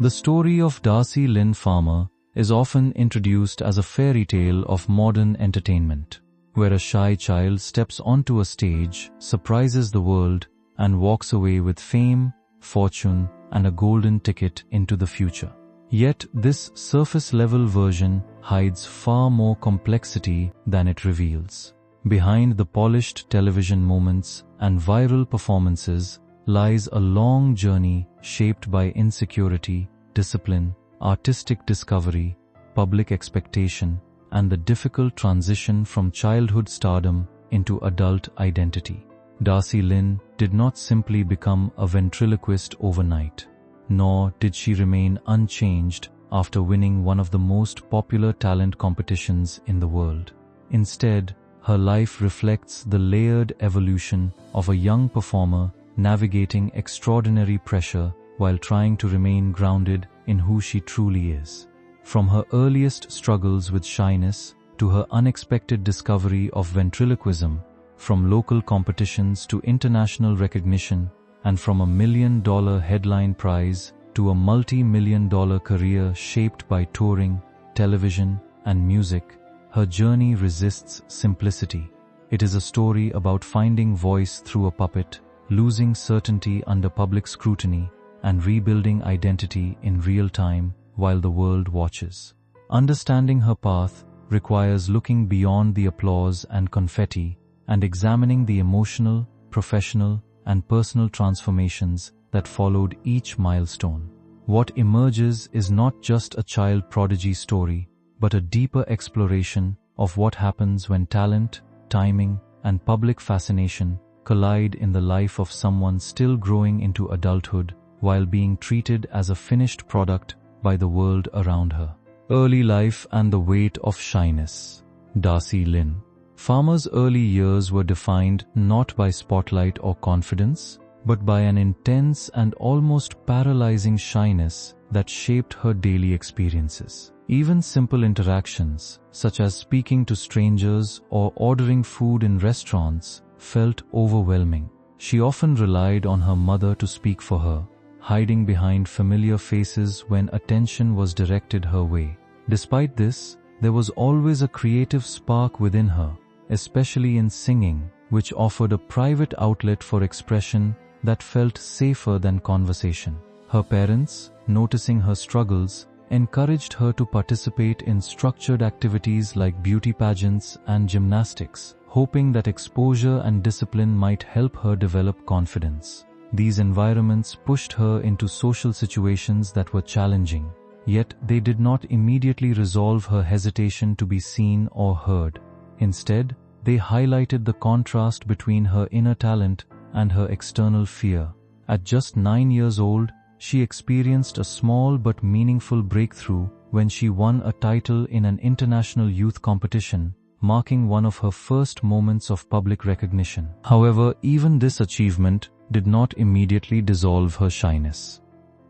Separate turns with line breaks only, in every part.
The story of Darci Lynne Farmer is often introduced as a fairy tale of modern entertainment, where a shy child steps onto a stage, surprises the world, and walks away with fame, fortune, and a golden ticket into the future. Yet this surface-level version hides far more complexity than it reveals. Behind the polished television moments and viral performances lies a long journey shaped by insecurity, discipline, artistic discovery, public expectation, and the difficult transition from childhood stardom into adult identity. Darci Lynne did not simply become a ventriloquist overnight, nor did she remain unchanged after winning one of the most popular talent competitions in the world. Instead, her life reflects the layered evolution of a young performer navigating extraordinary pressure while trying to remain grounded in who she truly is. From her earliest struggles with shyness to her unexpected discovery of ventriloquism, from local competitions to international recognition, and from $1 million headline prize to a multi-million-dollar career shaped by touring, television, and music, her journey resists simplicity. It is a story about finding voice through a puppet, losing certainty under public scrutiny, and rebuilding identity in real time while the world watches. Understanding her path requires looking beyond the applause and confetti and examining the emotional, professional, and personal transformations that followed each milestone. What emerges is not just a child prodigy story, but a deeper exploration of what happens when talent, timing, and public fascination collide in the life of someone still growing into adulthood while being treated as a finished product by the world around her. Early life and the weight of shyness. Darci Lynne Farmer's early years were defined not by spotlight or confidence, but by an intense and almost paralyzing shyness that shaped her daily experiences. Even simple interactions, such as speaking to strangers or ordering food in restaurants, felt overwhelming. She often relied on her mother to speak for her, hiding behind familiar faces when attention was directed her way. Despite this, there was always a creative spark within her, especially in singing, which offered a private outlet for expression that felt safer than conversation. Her parents, noticing her struggles, encouraged her to participate in structured activities like beauty pageants and gymnastics, hoping that exposure and discipline might help her develop confidence. These environments pushed her into social situations that were challenging, yet they did not immediately resolve her hesitation to be seen or heard. Instead, they highlighted the contrast between her inner talent and her external fear. At just 9 years old, she experienced a small but meaningful breakthrough when she won a title in an international youth competition, marking one of her first moments of public recognition. However, even this achievement did not immediately dissolve her shyness.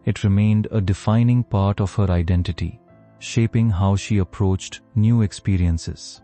It remained a defining part of her identity, shaping how she approached new experiences.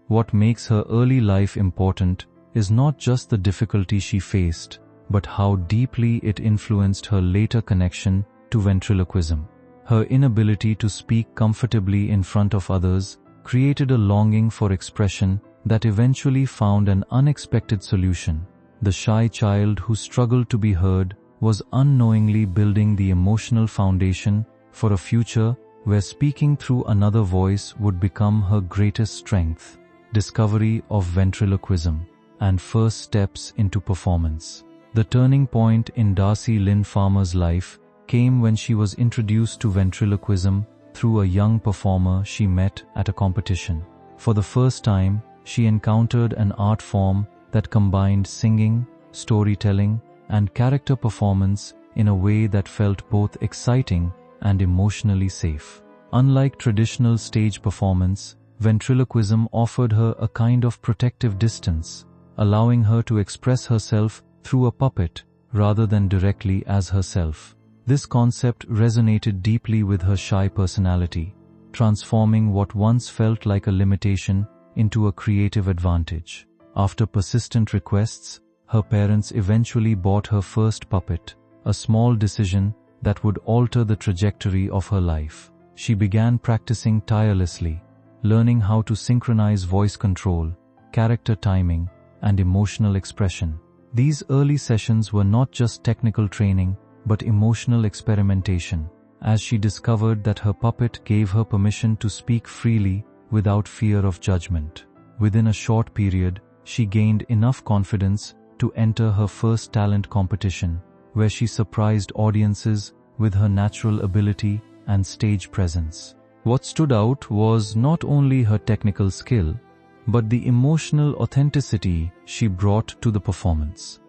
What makes her early life important is not just the difficulty she faced, but how deeply it influenced her later connection to ventriloquism. Her inability to speak comfortably in front of others created a longing for expression that eventually found an unexpected solution. The shy child who struggled to be heard was unknowingly building the emotional foundation for a future where speaking through another voice would become her greatest strength. Discovery of ventriloquism and first steps into performance. The turning point in Darci Lynne Farmer's life came when she was introduced to ventriloquism through a young performer she met at a competition. For the first time, she encountered an art form that combined singing, storytelling, and character performance in a way that felt both exciting and emotionally safe. Unlike traditional stage performance, ventriloquism offered her a kind of protective distance, allowing her to express herself through a puppet rather than directly as herself. This concept resonated deeply with her shy personality, transforming what once felt like a limitation into a creative advantage. After persistent requests, her parents eventually bought her first puppet, a small decision that would alter the trajectory of her life. She began practicing tirelessly, learning how to synchronize voice control, character timing, and emotional expression. These early sessions were not just technical training, but emotional experimentation, as she discovered that her puppet gave her permission to speak freely without fear of judgment. Within a short period, she gained enough confidence to enter her first talent competition, where she surprised audiences with her natural ability and stage presence. What stood out was not only her technical skill, but the emotional authenticity she brought to the performance.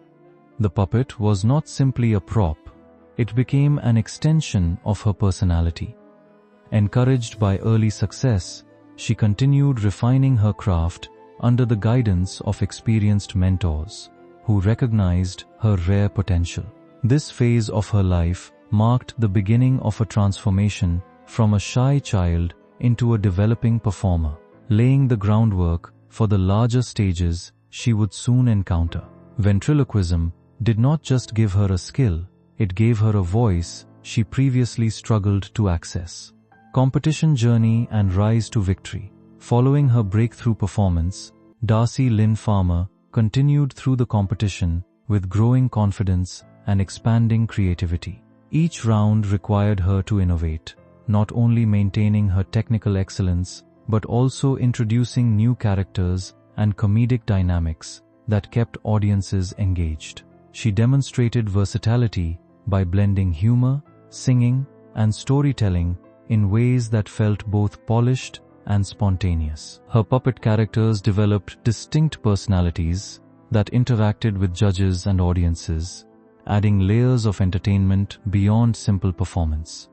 The puppet was not simply a prop, it became an extension of her personality. Encouraged by early success, she continued refining her craft under the guidance of experienced mentors, who recognized her rare potential. This phase of her life marked the beginning of a transformation from a shy child into a developing performer, laying the groundwork for the larger stages she would soon encounter. Ventriloquism did not just give her a skill, it gave her a voice she previously struggled to access. Competition journey and rise to victory. Following her breakthrough performance, Darci Lynne Farmer continued through the competition with growing confidence and expanding creativity. Each round required her to innovate, not only maintaining her technical excellence, but also introducing new characters and comedic dynamics that kept audiences engaged. She demonstrated versatility by blending humor, singing, and storytelling in ways that felt both polished and spontaneous. Her puppet characters developed distinct personalities that interacted with judges and audiences, adding layers of entertainment beyond simple performance.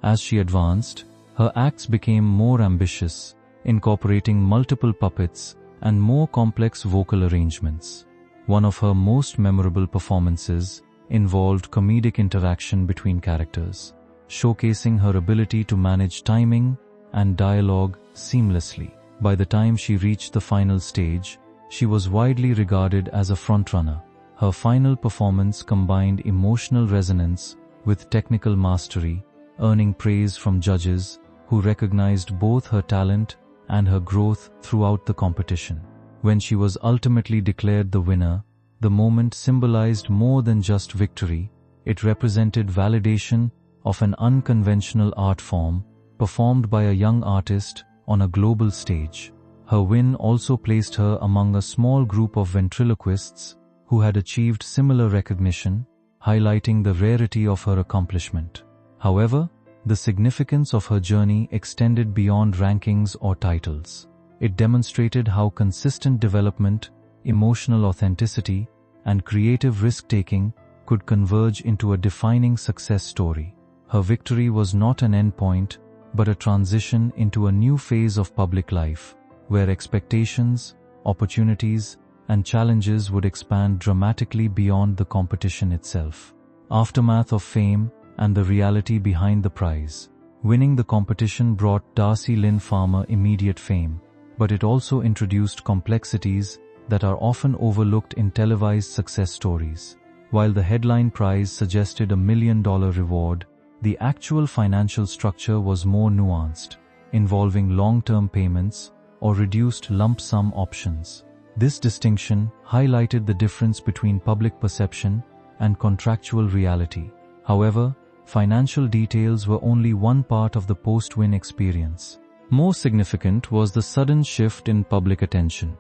As she advanced, her acts became more ambitious, incorporating multiple puppets and more complex vocal arrangements. One of her most memorable performances involved comedic interaction between characters, showcasing her ability to manage timing and dialogue seamlessly. By the time she reached the final stage, she was widely regarded as a frontrunner. Her final performance combined emotional resonance with technical mastery, earning praise from judges who recognized both her talent and her growth throughout the competition. When she was ultimately declared the winner, the moment symbolized more than just victory. It represented validation of an unconventional art form performed by a young artist on a global stage. Her win also placed her among a small group of ventriloquists who had achieved similar recognition, highlighting the rarity of her accomplishment. However, the significance of her journey extended beyond rankings or titles. It demonstrated how consistent development, emotional authenticity, and creative risk-taking could converge into a defining success story. Her victory was not an endpoint, but a transition into a new phase of public life, where expectations, opportunities, and challenges would expand dramatically beyond the competition itself. Aftermath of fame and the reality behind the prize. Winning the competition brought Darci Lynne Farmer immediate fame, but it also introduced complexities that are often overlooked in televised success stories. While the headline prize suggested $1 million reward, the actual financial structure was more nuanced, involving long-term payments or reduced lump sum options. This distinction highlighted the difference between public perception and contractual reality. However, financial details were only one part of the post-win experience. More significant was the sudden shift in public attention,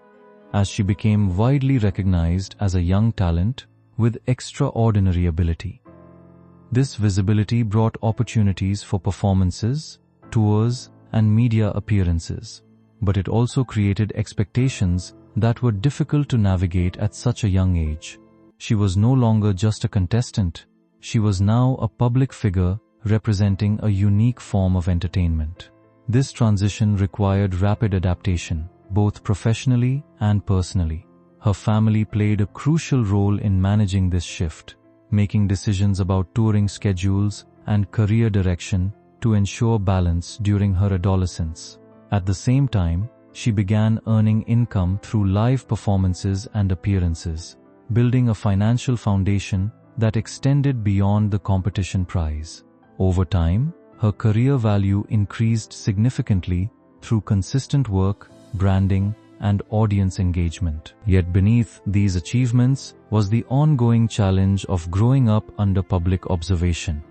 as she became widely recognized as a young talent with extraordinary ability. This visibility brought opportunities for performances, tours, and media appearances, but it also created expectations that were difficult to navigate at such a young age. She was no longer just a contestant, she was now a public figure representing a unique form of entertainment. This transition required rapid adaptation, both professionally and personally. Her family played a crucial role in managing this shift, making decisions about touring schedules and career direction to ensure balance during her adolescence. At the same time, she began earning income through live performances and appearances, building a financial foundation that extended beyond the competition prize. Over time, her career value increased significantly through consistent work, branding, and audience engagement. Yet beneath these achievements was the ongoing challenge of growing up under public observation.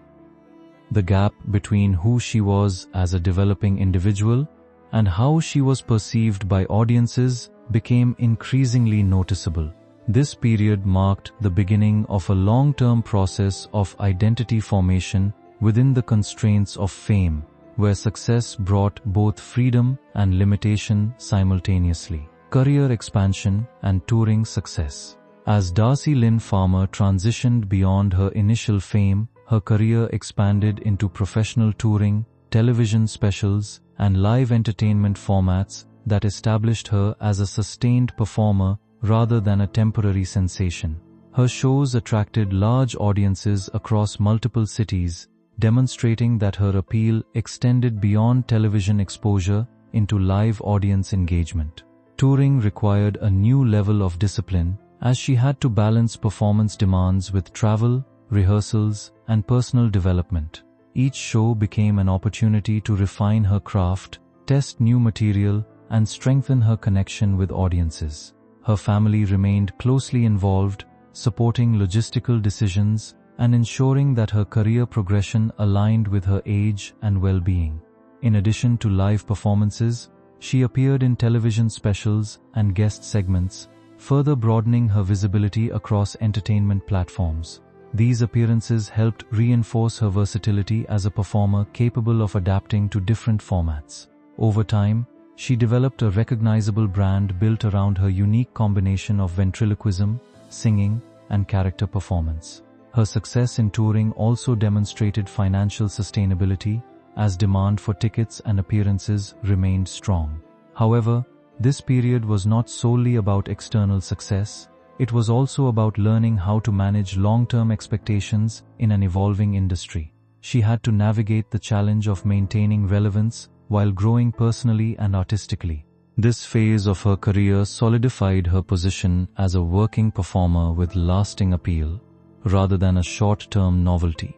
The gap between who she was as a developing individual and how she was perceived by audiences became increasingly noticeable. This period marked the beginning of a long-term process of identity formation within the constraints of fame, where success brought both freedom and limitation simultaneously. Career expansion and touring success. As Darci Lynne Farmer transitioned beyond her initial fame, her career expanded into professional touring, television specials, and live entertainment formats that established her as a sustained performer rather than a temporary sensation. Her shows attracted large audiences across multiple cities, demonstrating that her appeal extended beyond television exposure into live audience engagement. Touring required a new level of discipline, as she had to balance performance demands with travel, rehearsals, and personal development. Each show became an opportunity to refine her craft, test new material, and strengthen her connection with audiences. Her family remained closely involved, supporting logistical decisions and ensuring that her career progression aligned with her age and well-being. In addition to live performances, she appeared in television specials and guest segments, further broadening her visibility across entertainment platforms. These appearances helped reinforce her versatility as a performer capable of adapting to different formats. Over time, she developed a recognizable brand built around her unique combination of ventriloquism, singing, and character performance. Her success in touring also demonstrated financial sustainability, as demand for tickets and appearances remained strong. However, this period was not solely about external success. It was also about learning how to manage long-term expectations in an evolving industry. She had to navigate the challenge of maintaining relevance while growing personally and artistically. This phase of her career solidified her position as a working performer with lasting appeal, rather than a short-term novelty.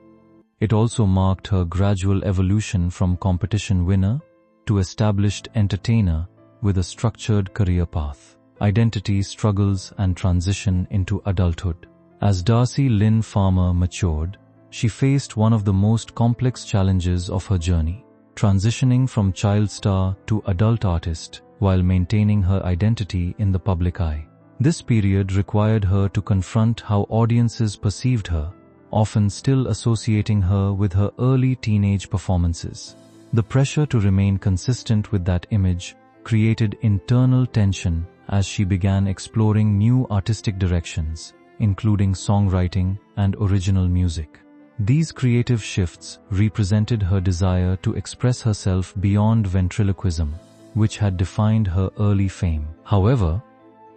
It also marked her gradual evolution from competition winner to established entertainer with a structured career path. Identity struggles and transition into adulthood. As Darci Lynne Farmer matured, she faced one of the most complex challenges of her journey, transitioning from child star to adult artist while maintaining her identity in the public eye. This period required her to confront how audiences perceived her, often still associating her with her early teenage performances. The pressure to remain consistent with that image created internal tension as she began exploring new artistic directions, including songwriting and original music. These creative shifts represented her desire to express herself beyond ventriloquism, which had defined her early fame. However,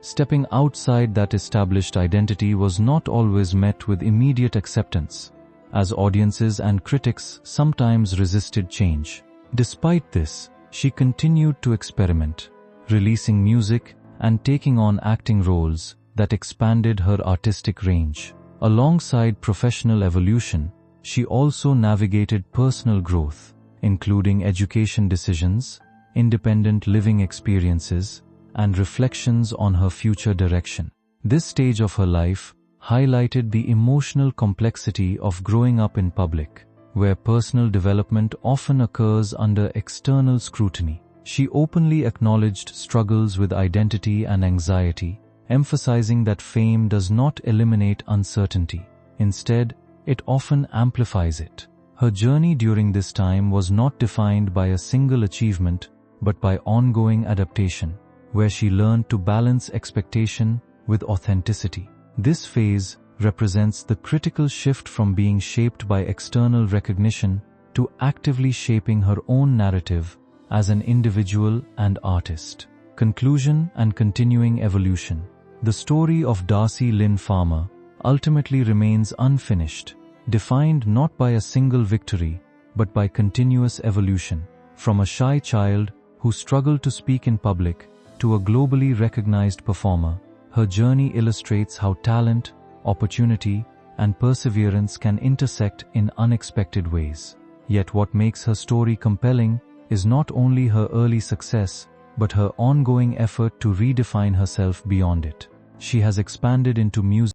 stepping outside that established identity was not always met with immediate acceptance, as audiences and critics sometimes resisted change. Despite this, she continued to experiment, releasing music and taking on acting roles that expanded her artistic range. Alongside professional evolution, she also navigated personal growth, including education decisions, independent living experiences, and reflections on her future direction. This stage of her life highlighted the emotional complexity of growing up in public, where personal development often occurs under external scrutiny. She openly acknowledged struggles with identity and anxiety, emphasizing that fame does not eliminate uncertainty. Instead, it often amplifies it. Her journey during this time was not defined by a single achievement, but by ongoing adaptation, where she learned to balance expectation with authenticity. This phase represents the critical shift from being shaped by external recognition to actively shaping her own narrative as an individual and artist. Conclusion and continuing evolution. The story of Darci Lynne Farmer ultimately remains unfinished, defined not by a single victory, but by continuous evolution. From a shy child who struggled to speak in public to a globally recognized performer, her journey illustrates how talent, opportunity, and perseverance can intersect in unexpected ways. Yet what makes her story compelling is not only her early success, but her ongoing effort to redefine herself beyond it. She has expanded into music,